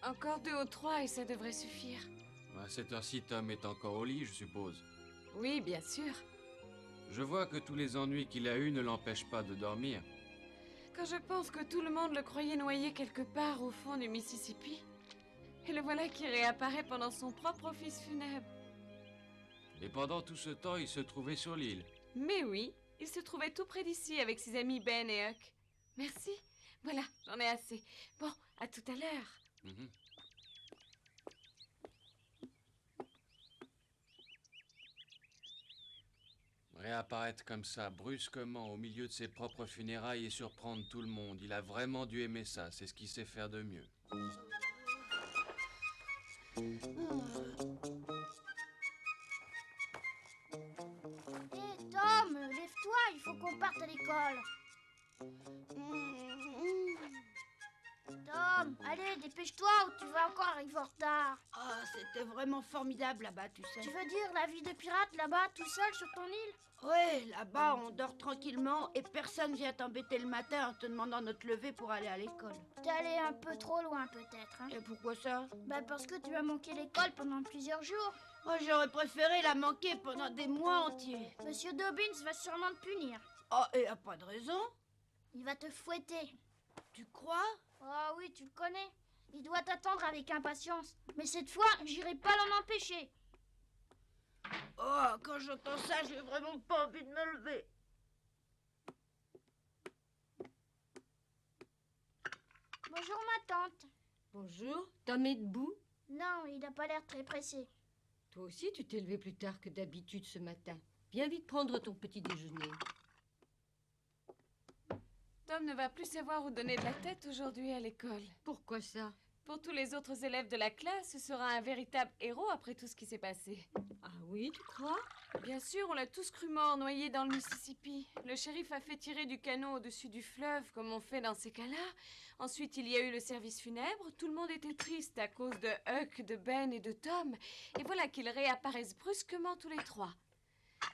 Encore 2 ou 3 et ça devrait suffire. À cette heure-ci, Tom est encore au lit, je suppose. Oui, bien sûr. Je vois que tous les ennuis qu'il a eus ne l'empêchent pas de dormir. Quand je pense que tout le monde le croyait noyé quelque part au fond du Mississippi, et le voilà qui réapparaît pendant son propre office funèbre. Et pendant tout ce temps, il se trouvait sur l'île. Mais oui, il se trouvait tout près d'ici avec ses amis Ben et Huck. Merci. Voilà, j'en ai assez. Bon, à tout à l'heure. Mhm. Réapparaître comme ça, brusquement, au milieu de ses propres funérailles et surprendre tout le monde, il a vraiment dû aimer ça, c'est ce qu'il sait faire de mieux. Hé, Tom, lève-toi, il faut qu'on parte à l'école. Tom, allez, dépêche-toi ou tu vas encore arriver en retard. Ah, c'était vraiment formidable là-bas, tu sais. Tu veux dire la vie de pirate là-bas, tout seul sur ton île? Ouais, là-bas, on dort tranquillement et personne vient t'embêter le matin en te demandant de te lever pour aller à l'école. T'es allé un peu trop loin peut-être, hein? Et pourquoi ça? Bah parce que tu as manqué l'école pendant plusieurs jours. Oh, j'aurais préféré la manquer pendant des mois entiers. Monsieur Dobbins va sûrement te punir. Oh, et a pas de raison. Il va te fouetter. Tu crois? Oh oui, tu le connais. Il doit t'attendre avec impatience. Mais cette fois, j'irai pas l'en empêcher. Oh, quand j'entends ça, j'ai vraiment pas envie de me lever. Bonjour ma tante. Bonjour, Tom est debout? Non, il n'a pas l'air très pressé. Toi aussi, tu t'es levé plus tard que d'habitude ce matin. Viens vite prendre ton petit déjeuner. Tom ne va plus savoir où donner de la tête aujourd'hui à l'école. Pourquoi ça? Pour tous les autres élèves de la classe, ce sera un véritable héros après tout ce qui s'est passé. Ah oui, tu crois? Bien sûr, on l'a tous cru mort, noyé dans le Mississippi. Le shérif a fait tirer du canot au-dessus du fleuve, comme on fait dans ces cas-là. Ensuite, il y a eu le service funèbre. Tout le monde était triste à cause de Huck, de Ben et de Tom. Et voilà qu'ils réapparaissent brusquement tous les trois.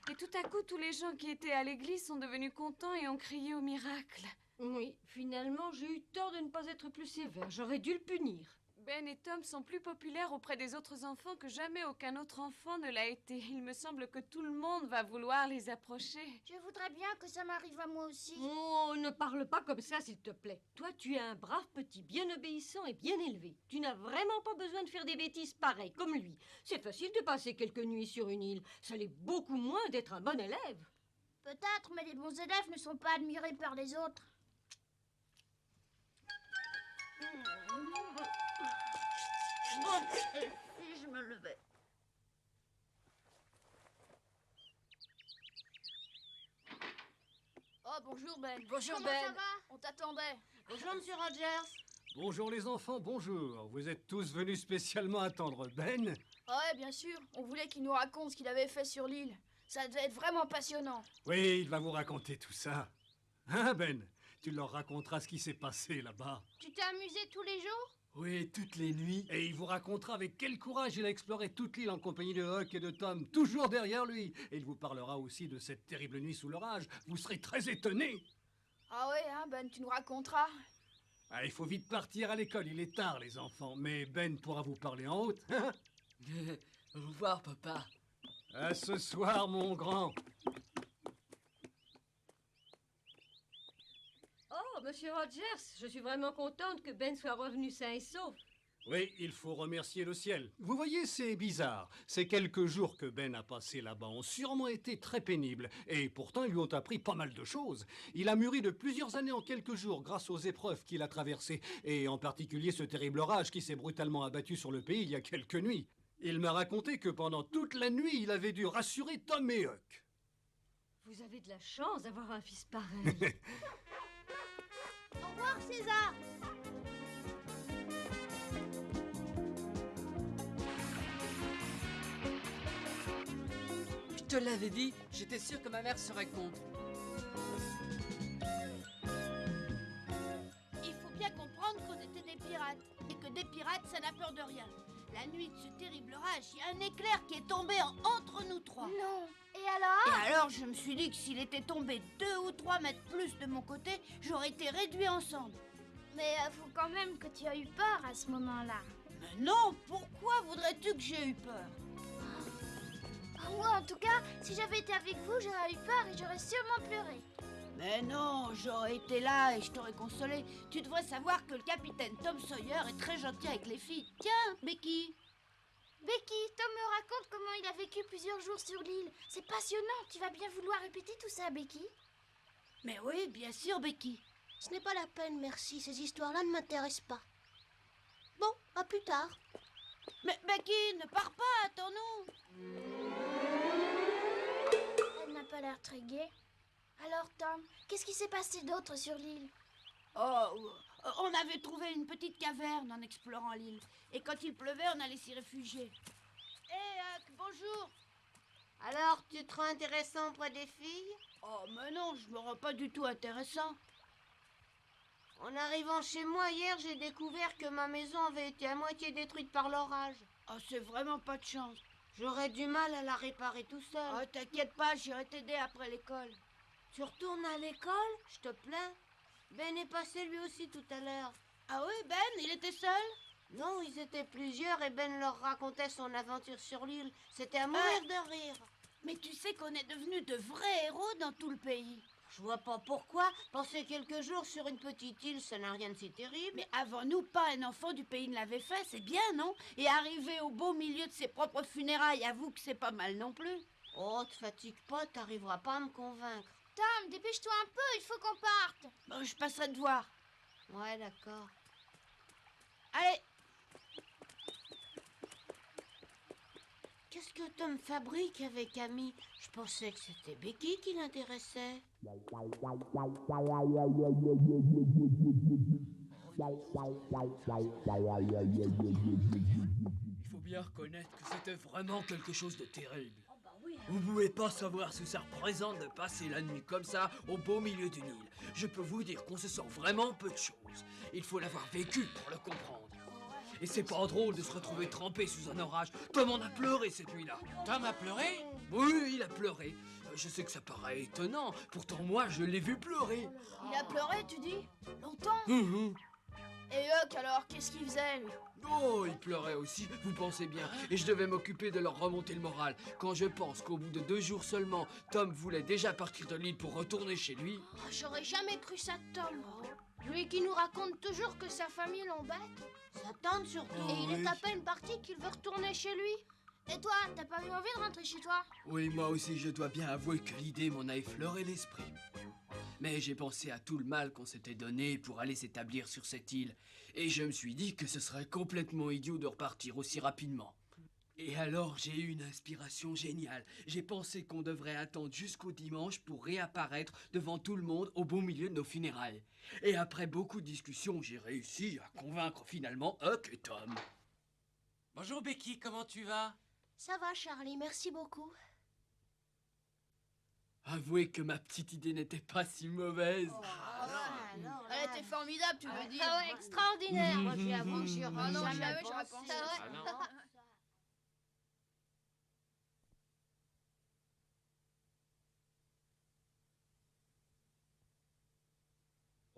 Et tout à coup, tous les gens qui étaient à l'église sont devenus contents et ont crié au miracle. Oui, finalement, j'ai eu tort de ne pas être plus sévère. J'aurais dû le punir. Ben et Tom sont plus populaires auprès des autres enfants que jamais aucun autre enfant ne l'a été. Il me semble que tout le monde va vouloir les approcher. Je voudrais bien que ça m'arrive à moi aussi. Oh, ne parle pas comme ça, s'il te plaît. Toi, tu es un brave petit, bien obéissant et bien élevé. Tu n'as vraiment pas besoin de faire des bêtises pareilles, comme lui. C'est facile de passer quelques nuits sur une île. Ça l'est beaucoup moins d'être un bon élève. Peut-être, mais les bons élèves ne sont pas admirés par les autres. Bon, et si je me levais? Oh, bonjour Ben. Bonjour Comment ça va? On t'attendait. Bonjour, monsieur Rogers. Bonjour les enfants, bonjour. Vous êtes tous venus spécialement attendre Ben? Ouais, bien sûr. On voulait qu'il nous raconte ce qu'il avait fait sur l'île. Ça devait être vraiment passionnant. Oui, il va vous raconter tout ça. Hein, Ben? Tu leur raconteras ce qui s'est passé là-bas. Tu t'es amusé tous les jours? Oui, toutes les nuits. Et il vous racontera avec quel courage il a exploré toute l'île en compagnie de Huck et de Tom, toujours derrière lui. Et il vous parlera aussi de cette terrible nuit sous l'orage. Vous serez très étonnés. Ah ouais, hein, Ben, tu nous raconteras. Ah, il faut vite partir à l'école, il est tard les enfants. Mais Ben pourra vous parler en haute. Au revoir, papa. À ce soir, mon grand. Oh, monsieur Rogers, je suis vraiment contente que Ben soit revenu sain et sauf. Oui, il faut remercier le ciel. Vous voyez, c'est bizarre. Ces quelques jours que Ben a passés là-bas ont sûrement été très pénibles. Et pourtant, ils lui ont appris pas mal de choses. Il a mûri de plusieurs années en quelques jours grâce aux épreuves qu'il a traversées. Et en particulier ce terrible orage qui s'est brutalement abattu sur le pays il y a quelques nuits. Il m'a raconté que pendant toute la nuit, il avait dû rassurer Tom et Huck. Vous avez de la chance d'avoir un fils pareil. Au revoir César. Je te l'avais dit, j'étais sûr que ma mère serait contre. Il faut bien comprendre qu'on était des pirates. Et que des pirates, ça n'a peur de rien. La nuit de ce terrible orage, il y a un éclair qui est tombé entre nous trois. Non. Et alors? Et alors, je me suis dit que s'il était tombé 2 ou 3 mètres plus de mon côté, j'aurais été réduit en cendres. Mais faut quand même que tu aies eu peur à ce moment-là. Mais non, pourquoi voudrais-tu que j'aie eu peur? Moi, en tout cas, si j'avais été avec vous, j'aurais eu peur et j'aurais sûrement pleuré. Mais non, j'aurais été là et je t'aurais consolé. Tu devrais savoir que le capitaine Tom Sawyer est très gentil avec les filles. Tiens, Becky. Becky, Tom me raconte comment il a vécu plusieurs jours sur l'île. C'est passionnant. Tu vas bien vouloir répéter tout ça, Becky? Mais oui, bien sûr, Becky. Ce n'est pas la peine, merci. Ces histoires-là ne m'intéressent pas. Bon, à plus tard. Mais Becky, ne pars pas, attends-nous. Elle n'a pas l'air très gaie. Alors, Tom, qu'est-ce qui s'est passé d'autre sur l'île? Oh, on avait trouvé une petite caverne en explorant l'île. Et quand il pleuvait, on allait s'y réfugier. Hé, Huck, bonjour. Alors, tu te rends intéressant auprès des filles? Oh, mais non, je me rends pas du tout intéressant. En arrivant chez moi hier, j'ai découvert que ma maison avait été à moitié détruite par l'orage. Oh, c'est vraiment pas de chance. J'aurais du mal à la réparer tout seul. Oh, t'inquiète pas, j'irai t'aider après l'école. Tu retournes à l'école, je te plains? Ben est passé lui aussi tout à l'heure. Ah oui, Ben, il était seul? Non, ils étaient plusieurs et Ben leur racontait son aventure sur l'île. C'était à mourir de rire. Mais tu sais qu'on est devenus de vrais héros dans tout le pays. Je vois pas pourquoi. Passer quelques jours sur une petite île, ça n'a rien de si terrible. Mais avant nous, pas un enfant du pays ne l'avait fait, c'est bien, non? Et arriver au beau milieu de ses propres funérailles, avoue que c'est pas mal non plus. Oh, te fatigue pas, t'arriveras pas à me convaincre. Tom, dépêche-toi un peu, il faut qu'on parte. Bon, je passerai te voir. Ouais, d'accord. Allez. Qu'est-ce que Tom fabrique avec Amy? Je pensais que c'était Becky qui l'intéressait. Il faut bien reconnaître que c'était vraiment quelque chose de terrible. Vous pouvez pas savoir ce que ça représente de passer la nuit comme ça au beau milieu d'une île. Je peux vous dire qu'on se sent vraiment peu de choses. Il faut l'avoir vécu pour le comprendre. Et c'est pas drôle de se retrouver trempé sous un orage. Tom en a pleuré cette nuit-là. Tom a pleuré? Oui, il a pleuré. Je sais que ça paraît étonnant, pourtant moi je l'ai vu pleurer. Il a pleuré, tu dis? Longtemps? Et Huck, alors, qu'est-ce qu'il faisait, lui? Oh, il pleurait aussi, vous pensez bien. Et je devais m'occuper de leur remonter le moral. Quand je pense qu'au bout de 2 jours seulement, Tom voulait déjà partir de l'île pour retourner chez lui. Oh, j'aurais jamais cru ça de Tom. Lui qui nous raconte toujours que sa famille l'embête. Ça tente surtout. Oh, Et il est oui. à peine parti qu'il veut retourner chez lui. Et toi, t'as pas eu envie de rentrer chez toi? Oui, moi aussi je dois bien avouer que l'idée m'en a effleuré l'esprit. Mais j'ai pensé à tout le mal qu'on s'était donné pour aller s'établir sur cette île. Et je me suis dit que ce serait complètement idiot de repartir aussi rapidement. Et alors j'ai eu une inspiration géniale. J'ai pensé qu'on devrait attendre jusqu'au dimanche pour réapparaître devant tout le monde au beau milieu de nos funérailles. Et après beaucoup de discussions, j'ai réussi à convaincre finalement Huck et Tom. Bonjour Becky, comment tu vas? Ça va, Charlie, merci beaucoup. Avouez que ma petite idée n'était pas si mauvaise. Elle était formidable, tu veux dire? Ah ouais, extraordinaire. Moi, j'avoue que j'y aurais Ah non, jamais jamais j'aurais pensé. pensé. Ah non.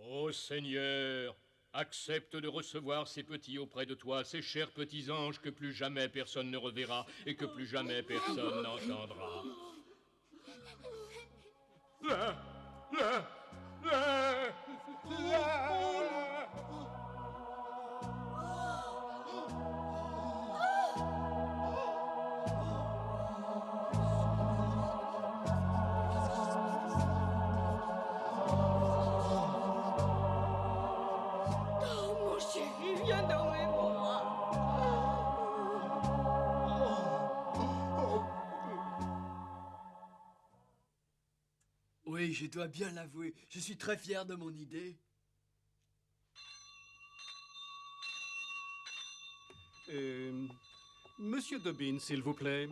Ô Seigneur, accepte de recevoir ces petits auprès de toi, ces chers petits anges que plus jamais personne ne reverra et que plus jamais personne n'entendra. Là, là, là, là. Mon chéri, viens dans mes bras. Oui, je dois bien l'avouer, je suis très fier de mon idée. Monsieur Dobbin, s'il vous plaît.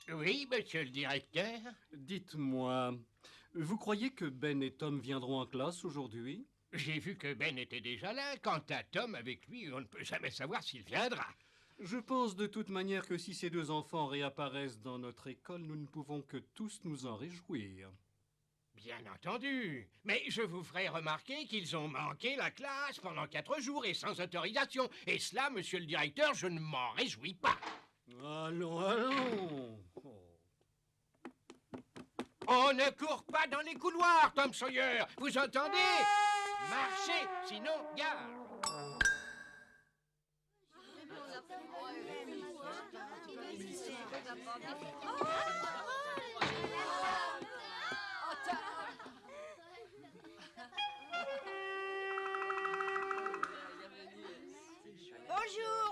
Oui, monsieur le directeur. Dites-moi, vous croyez que Ben et Tom viendront en classe aujourd'hui? J'ai vu que Ben était déjà là. Quant à Tom, avec lui, on ne peut jamais savoir s'il viendra. Je pense de toute manière que si ces 2 enfants réapparaissent dans notre école, nous ne pouvons que tous nous en réjouir. Bien entendu. Mais je vous ferai remarquer qu'ils ont manqué la classe pendant 4 jours et sans autorisation. Et cela, monsieur le directeur, je ne m'en réjouis pas. Allons, allons. Oh. On ne court pas dans les couloirs, Tom Sawyer. Vous entendez? Marchez, sinon, gare.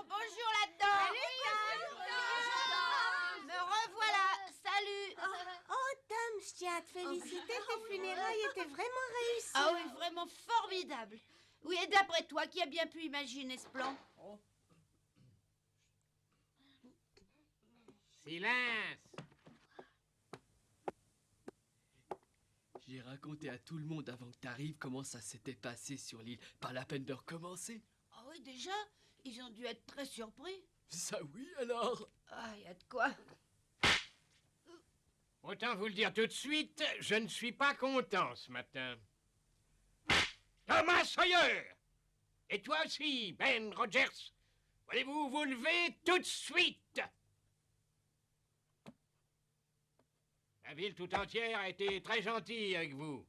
Bonjour là-dedans. Me revoilà, salut. Oh, Tom, je tiens à te féliciter, tes funérailles étaient vraiment réussies. Ah oui, vraiment formidable. Oui, et d'après toi, qui a bien pu imaginer ce plan? Silence. J'ai raconté à tout le monde avant que t'arrives comment ça s'était passé sur l'île. Pas la peine de recommencer. Ah oui, déjà, ils ont dû être très surpris. Ça oui, alors. Ah, y a de quoi. Autant vous le dire tout de suite, je ne suis pas content ce matin. Thomas Sawyer! Et toi aussi, Ben Rogers! Voulez-vous vous lever tout de suite? La ville tout entière a été très gentille avec vous.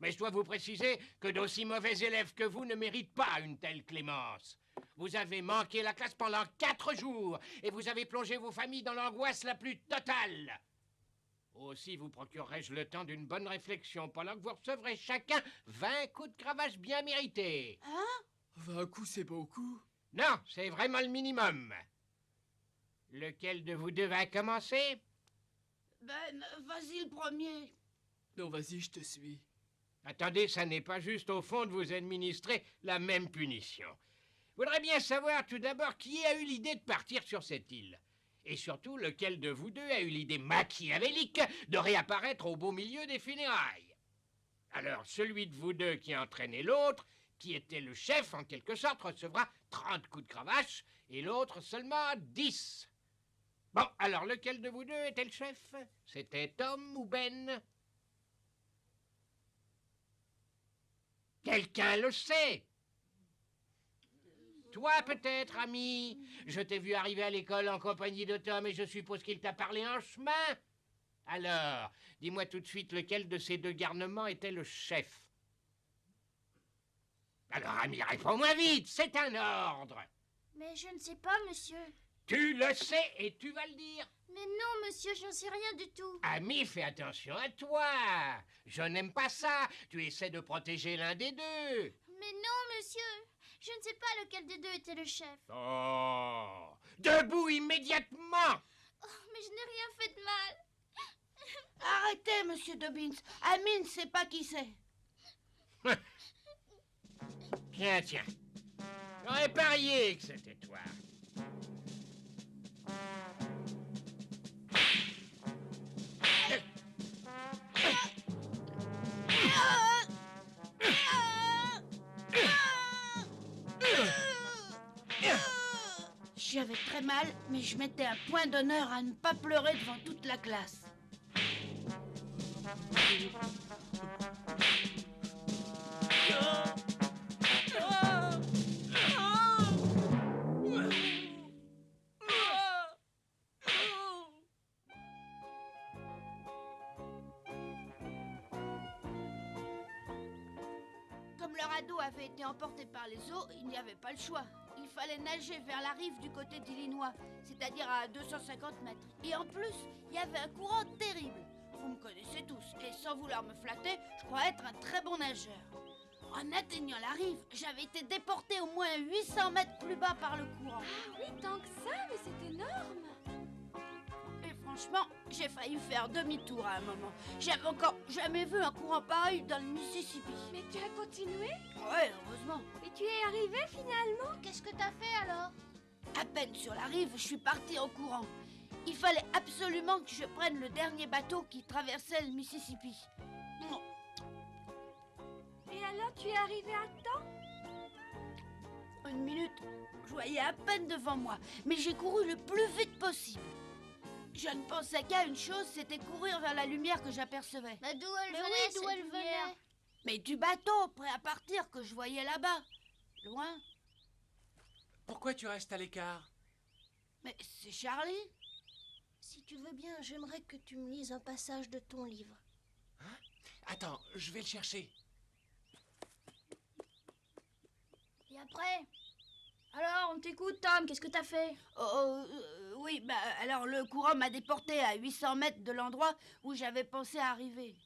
Mais je dois vous préciser que d'aussi mauvais élèves que vous ne méritent pas une telle clémence. Vous avez manqué la classe pendant 4 jours et vous avez plongé vos familles dans l'angoisse la plus totale. Aussi vous procurerai-je le temps d'une bonne réflexion pendant que vous recevrez chacun 20 coups de cravache bien mérités. Hein? 20 coups, c'est beaucoup. Non, c'est vraiment le minimum. Lequel de vous deux va commencer? Ben, vas-y le premier. Non, vas-y, je te suis. Attendez, ça n'est pas juste au fond de vous administrer la même punition. Je voudrais bien savoir tout d'abord qui a eu l'idée de partir sur cette île. Et surtout, lequel de vous deux a eu l'idée machiavélique de réapparaître au beau milieu des funérailles. Alors, celui de vous deux qui a entraîné l'autre, qui était le chef en quelque sorte, recevra 30 coups de cravache, et l'autre seulement 10. Bon, alors lequel de vous deux était le chef? C'était Tom ou Ben? Quelqu'un le sait? Toi peut-être, ami. Je t'ai vu arriver à l'école en compagnie de Tom et je suppose qu'il t'a parlé en chemin. Alors, dis-moi tout de suite lequel de ces deux garnements était le chef. Alors, ami, réponds-moi vite, c'est un ordre. Mais je ne sais pas, monsieur. Tu le sais et tu vas le dire. Mais non, monsieur, je n'en sais rien du tout. Ami, fais attention à toi. Je n'aime pas ça. Tu essaies de protéger l'un des deux. Mais non, monsieur. Je ne sais pas lequel des deux était le chef. Oh, debout immédiatement. Oh, mais je n'ai rien fait de mal. Arrêtez, monsieur Dobbins. Ami ne sait pas qui c'est. Tiens, tiens. J'aurais parié que c'était toi. J'avais très mal, mais je mettais un point d'honneur à ne pas pleurer devant toute la classe. Comme le radeau avait été emporté par les eaux, il n'y avait pas le choix. Il fallait nager vers la rive du côté d'Illinois, c'est-à-dire à 250 mètres. Et en plus, il y avait un courant terrible. Vous me connaissez tous, et sans vouloir me flatter, je crois être un très bon nageur. En atteignant la rive, j'avais été déporté au moins 800 mètres plus bas par le courant. Ah oui, tant que ça, mais c'est énorme. Et franchement, j'ai failli faire demi-tour à un moment. J'avais encore jamais vu un courant pareil dans le Mississippi. Mais tu as continué? Ouais, heureusement. Et tu es arrivé finalement? Qu'est-ce que t'as fait alors? À peine sur la rive, je suis parti en courant. Il fallait absolument que je prenne le dernier bateau qui traversait le Mississippi. Et alors tu es arrivé à temps? Une minute, je voyais à peine devant moi, mais j'ai couru le plus vite possible. Je ne pensais qu'à une chose, c'était courir vers la lumière que j'apercevais. Bah d'où elle Mais venait, oui, d'où cette elle lumière venait. Mais du bateau, prêt à partir, que je voyais là-bas. Loin. Pourquoi tu restes à l'écart? Mais c'est Charlie. Si tu veux bien, j'aimerais que tu me lises un passage de ton livre. Attends, je vais le chercher. Et après? Alors, on t'écoute, Tom, qu'est-ce que t'as fait? Oui, bah alors le courant m'a déporté à 800 mètres de l'endroit où j'avais pensé arriver.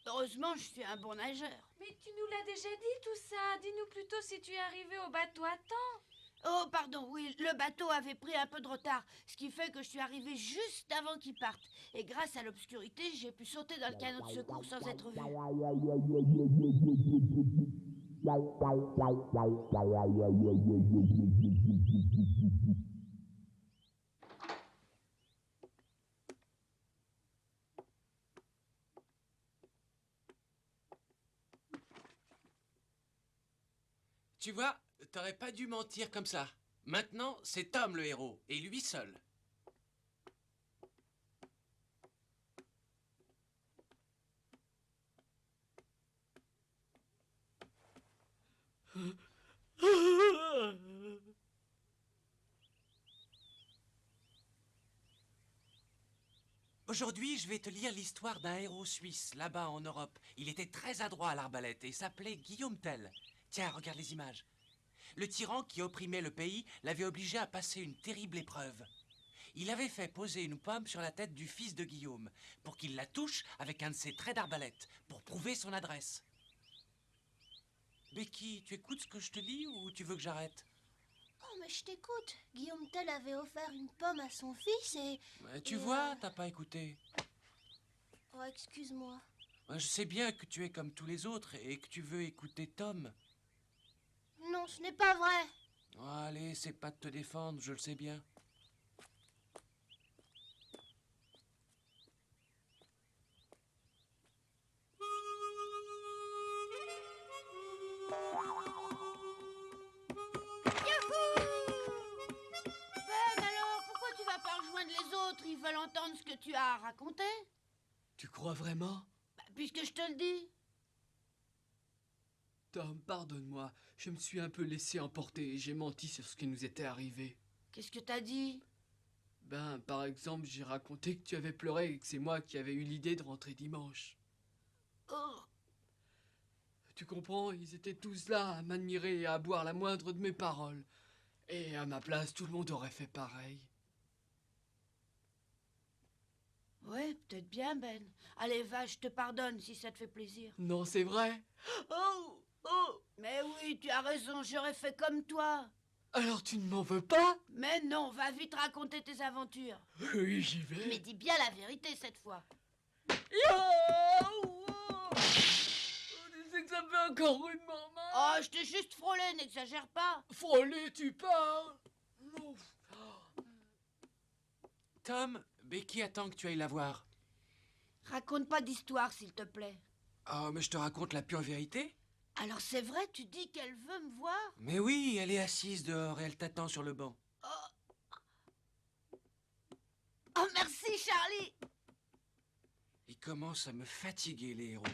Heureusement, je suis un bon nageur. Mais tu nous l'as déjà dit tout ça. Dis-nous plutôt si tu es arrivé au bateau à temps. Oh, pardon, oui, le bateau avait pris un peu de retard, ce qui fait que je suis arrivée juste avant qu'il parte. Et grâce à l'obscurité, j'ai pu sauter dans le canot de secours sans être vue. Tu vois, t'aurais pas dû mentir comme ça. Maintenant, c'est Tom le héros, et lui seul. Aujourd'hui, je vais te lire l'histoire d'un héros suisse, là-bas en Europe. Il était très adroit à l'arbalète et s'appelait Guillaume Tell. Tiens, regarde les images. Le tyran qui opprimait le pays l'avait obligé à passer une terrible épreuve. Il avait fait poser une pomme sur la tête du fils de Guillaume pour qu'il la touche avec un de ses traits d'arbalète pour prouver son adresse. Becky, tu écoutes ce que je te lis ou tu veux que j'arrête? Oh, mais je t'écoute. Guillaume Tell avait offert une pomme à son fils et... Tu vois, t'as pas écouté. Oh, excuse-moi. Je sais bien que tu es comme tous les autres et que tu veux écouter Tom. Non, ce n'est pas vrai. Oh, allez, c'est pas de te défendre, je le sais bien. Ben alors, pourquoi tu vas pas rejoindre les autres? Ils veulent entendre ce que tu as à raconter. Tu crois vraiment? Bah, puisque je te le dis. Tom, pardonne-moi. Je me suis un peu laissé emporter et j'ai menti sur ce qui nous était arrivé. Qu'est-ce que t'as dit? Ben, par exemple, j'ai raconté que tu avais pleuré et que c'est moi qui avais eu l'idée de rentrer dimanche. Oh, Tu comprends, ils étaient tous là à m'admirer et à boire la moindre de mes paroles. Et à ma place, tout le monde aurait fait pareil. ouais, peut-être bien, Ben. Allez, va, je te pardonne si ça te fait plaisir. Non, c'est vrai? Oh! Oh! Mais oui, tu as raison, j'aurais fait comme toi. Alors tu ne m'en veux pas? Mais non, va vite raconter tes aventures. Oui, j'y vais. Mais dis bien la vérité cette fois. Tu sais que ça fait encore rudement mal. Oh, je t'ai juste frôlé, n'exagère pas. Frôlé, tu parles? Non. Tom, Becky attend que tu ailles la voir. Raconte pas d'histoire, s'il te plaît. Oh, mais je te raconte la pure vérité. Alors c'est vrai, tu dis qu'elle veut me voir? Mais oui, elle est assise dehors et elle t'attend sur le banc. Oh, merci, Charlie. Ils commencent à me fatiguer, les héros.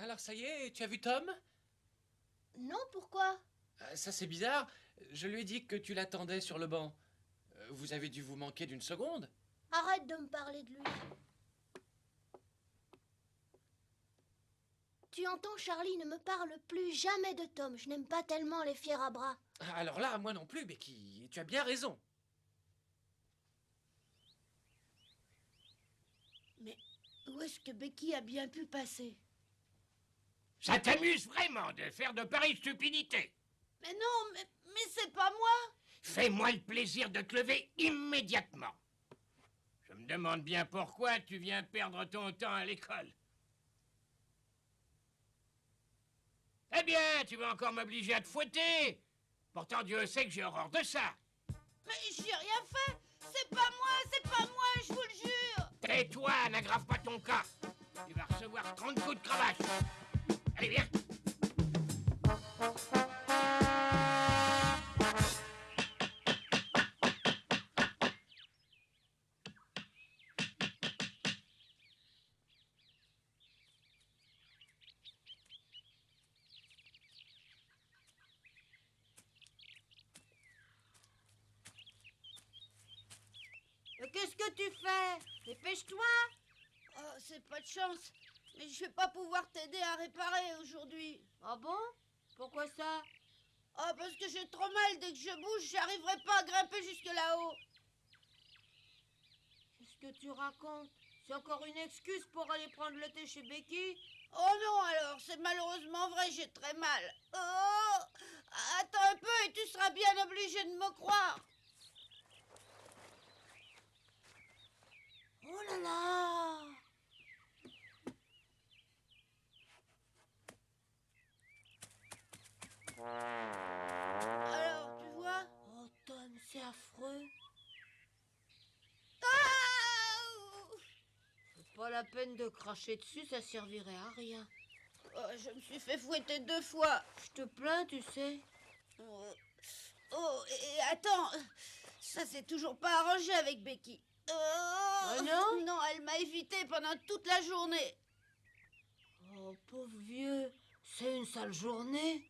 Alors ça y est, tu as vu Tom? Non, pourquoi? Ça c'est bizarre. Je lui ai dit que tu l'attendais sur le banc. Vous avez dû vous manquer d'une seconde. Arrête de me parler de lui. Tu entends, Charlie, ne me parle plus jamais de Tom. Je n'aime pas tellement les fiers à bras. Alors là, moi non plus, Becky. Tu as bien raison. Où est-ce que Becky a bien pu passer? Ça t'amuse vraiment de faire de pareilles stupidités? Mais non, mais c'est pas moi. Fais-moi le plaisir de te lever immédiatement. Je me demande bien pourquoi tu viens perdre ton temps à l'école. Eh bien, tu vas encore m'obliger à te fouetter. Pourtant, Dieu sait que j'ai horreur de ça. Mais j'ai rien fait. C'est pas moi, je vous le jure. Tais-toi, n'aggrave pas ton cas. Tu vas recevoir 30 coups de cravache. Allez, viens. Qu'est-ce que tu fais? Dépêche-toi. Oh, c'est pas de chance. Mais je vais pas pouvoir t'aider à réparer aujourd'hui. Ah bon? Pourquoi ça? Oh, parce que j'ai trop mal. Dès que je bouge, j'arriverai pas à grimper jusque là-haut. Qu'est-ce que tu racontes? C'est encore une excuse pour aller prendre le thé chez Becky? Oh non, alors, c'est malheureusement vrai, j'ai très mal. Oh! Attends un peu et tu seras bien obligé de me croire. Oh là là! Alors, tu vois? Oh Tom, c'est affreux. Ah! C'est pas la peine de cracher dessus, ça servirait à rien. Oh, je me suis fait fouetter 2 fois. Je te plains, tu sais. Oh, et attends, ça s'est toujours pas arrangé avec Becky. Ah non? Non, elle m'a évité pendant toute la journée. Oh, pauvre vieux, c'est une sale journée.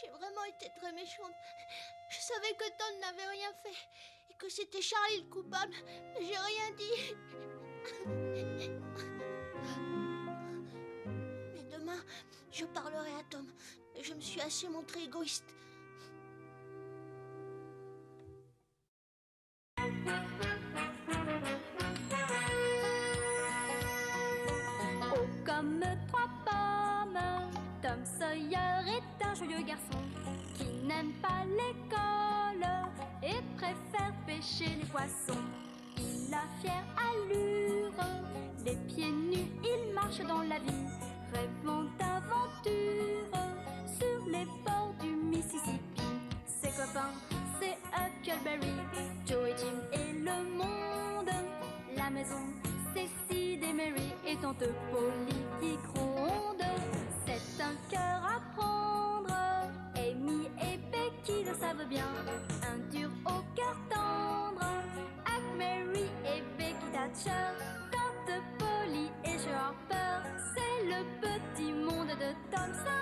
J'ai vraiment été très méchante. Je savais que Tom n'avait rien fait et que c'était Charlie le coupable, mais j'ai rien dit. Mais demain, je parlerai à Tom. Je me suis assez montrée égoïste. Oh, comme 3 pommes, Tom Sawyer est un joyeux garçon qui n'aime pas l'école et préfère pêcher les poissons. Il a fière allure, les pieds nus, il marche dans la vie, rêvant d'aventure sur les bords du Mississippi. Ses copains, c'est Huckleberry, Joe et Jim et le monde. La maison, c'est Sid et Mary et tante Polly qui gronde. C'est un cœur à prendre, Amy et Becky le savent bien. Un dur au cœur tendre, Huck, Mary et Becky Thatcher. Tante Polly et Joe Harper, c'est le petit monde de Tom Sawyer.